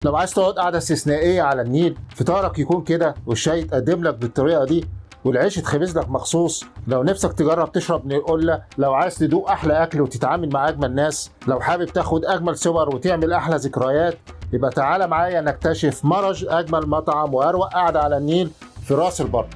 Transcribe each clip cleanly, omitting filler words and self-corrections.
لو عايز تقعد قعدة استثنائية على النيل، فطارك يكون كده والشاي يتقدم لك بالطريقة دي والعيش يتخبز لك مخصوص. لو نفسك تجرب تشرب من القلة، لو عايز تدوق أحلى أكل وتتعامل مع أجمل ناس، لو حابب تاخد أجمل صور وتعمل أحلى ذكريات، يبقى تعالى معايا نكتشف مرج، أجمل مطعم وأروق قعدة على النيل في راس البر.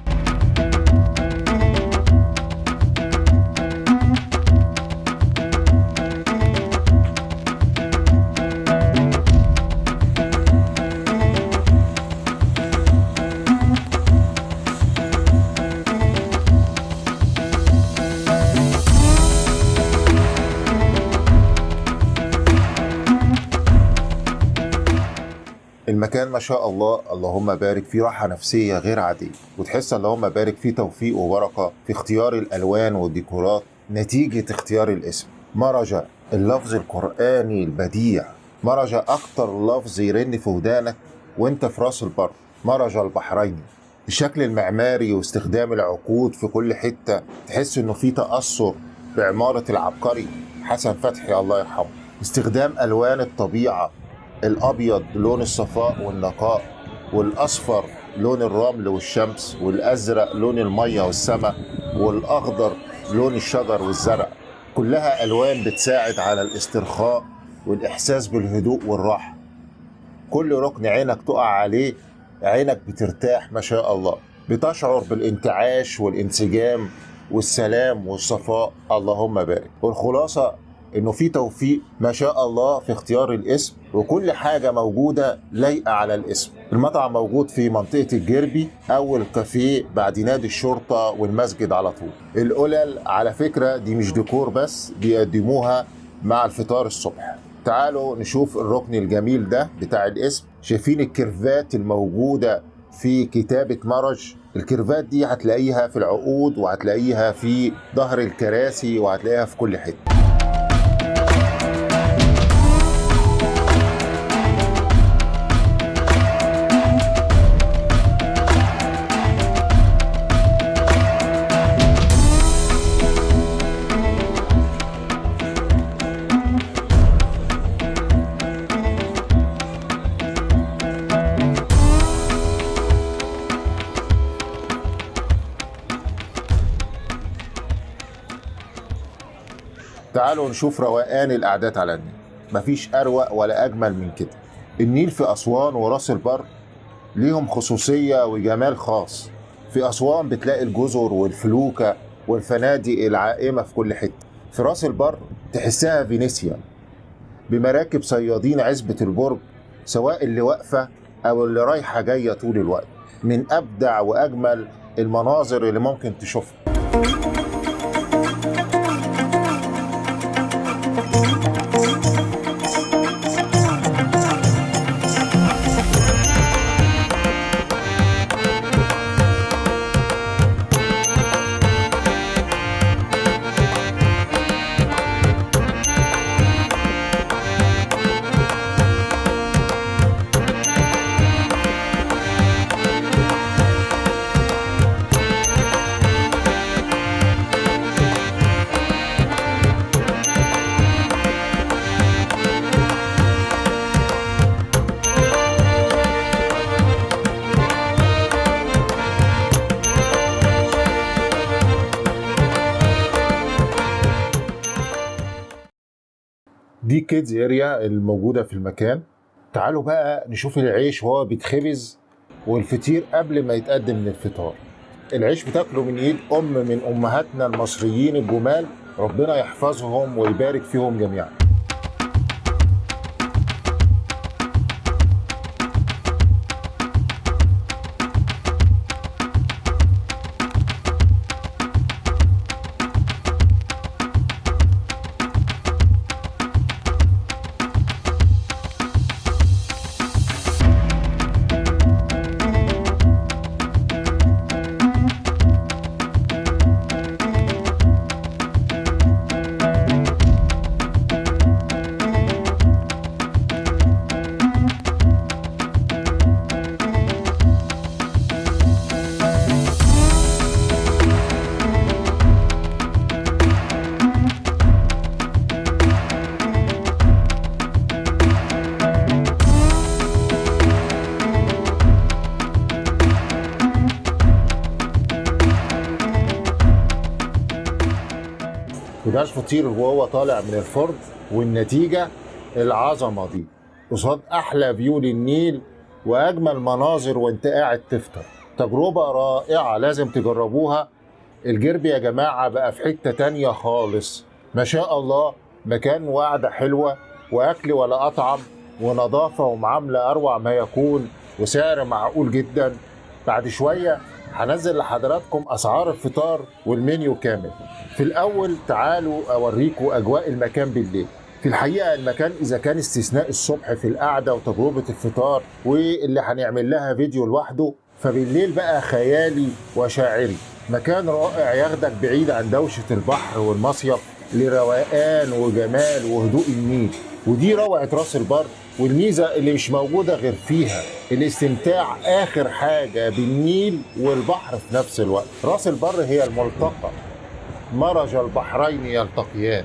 المكان ما شاء الله اللهم بارك فيه راحة نفسية غير عادية، وتحس اللهم بارك فيه توفيق وبركة في اختيار الألوان والديكورات نتيجة اختيار الاسم مرجة. اللفظ القرآني البديع مرجة، أكتر لفظ يرن في ودانك وانت في راس البر. مرجة البحرين، الشكل المعماري واستخدام العقود في كل حتة، تحس انه في تأثر بعمارة العبقري حسن فتحي الله يرحمه. استخدام ألوان الطبيعة، الأبيض لون الصفاء والنقاء، والأصفر لون الرمل والشمس، والأزرق لون المية والسماء، والأخضر لون الشجر والزرع. كلها ألوان بتساعد على الاسترخاء والإحساس بالهدوء والراحة. كل ركن عينك تقع عليه عينك بترتاح ما شاء الله، بتشعر بالانتعاش والانسجام والسلام والصفاء اللهم بارك. والخلاصة انه في توفيق ما شاء الله في اختيار الاسم، وكل حاجة موجودة لايقة على الاسم. المطعم موجود في منطقة الجربي، اول كافيه بعد نادي الشرطة والمسجد على طول. القلل على فكرة دي مش ديكور بس، بيقدموها مع الفطار الصبح. تعالوا نشوف الركن الجميل ده بتاع الاسم. شايفين الكيرفات الموجودة في كتابة مرج؟ الكيرفات دي هتلاقيها في العقود، وهتلاقيها في ظهر الكراسي، وهتلاقيها في كل حتة. تعالوا نشوف روقان القعدات على النيل. مفيش أروق ولا أجمل من كده. النيل في أسوان وراس البر ليهم خصوصية وجمال خاص. في أسوان بتلاقي الجزر والفلوكة والفنادق العائمة في كل حتة. في راس البر تحسها فينيسيا بمراكب صيادين عزبة البرج، سواء اللي واقفة أو اللي رايحة جاية طول الوقت. من أبدع وأجمل المناظر اللي ممكن تشوفها. دي كيدز اريا الموجودة في المكان. تعالوا بقى نشوف العيش وهو بيتخبز، والفطير قبل ما يتقدم للفطار. العيش بتاكله من ايد من امهاتنا المصريين الجمال، ربنا يحفظهم ويبارك فيهم جميعا. وده الفطير وهو طالع من الفرن، والنتيجة العظمة دي قصاد أحلى فيو للنيل وأجمل مناظر وانت قاعد تفطر. تجربة رائعة لازم تجربوها. الجربي يا جماعة بقى في حتة تانية خالص، ما شاء الله. مكان وقعدة حلوة وأكل ولا أطعم ونظافة ومعاملة أروع ما يكون وسعر معقول جدا. بعد شوية هنزل لحضراتكم أسعار الفطار والمنيو كامل. في الأول تعالوا أوريكم أجواء المكان بالليل. في الحقيقة المكان إذا كان استثناء الصبح في القعدة وتجربة الفطار واللي هنعمل لها فيديو لوحده، فبالليل بقى خيالي وشاعري. مكان رائع ياخدك بعيد عن دوشة البحر والمصيف لروقان وجمال وهدوء النيل. ودي روعة راس البر، والميزة اللي مش موجودة غير فيها الاستمتاع آخر حاجة بالنيل والبحر في نفس الوقت. راس البر هي الملتقى، مرج البحرين يلتقيان.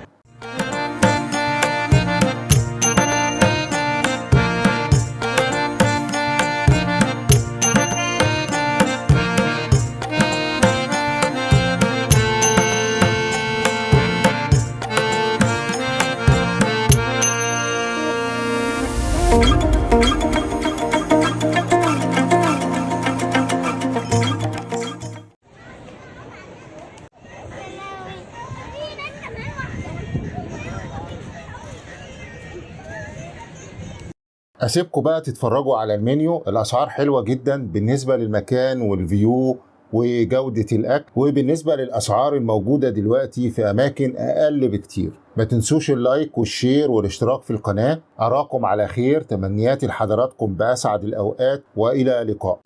أسيبكم بقى تتفرجوا على المنيو. الأسعار حلوة جدا بالنسبة للمكان والفيو وجودة الأكل، وبالنسبة للأسعار الموجودة دلوقتي في أماكن أقل بكتير. ما تنسوش اللايك والشير والاشتراك في القناة. أراكم على خير، تمنياتي لحضراتكم بأسعد الأوقات وإلى لقاء.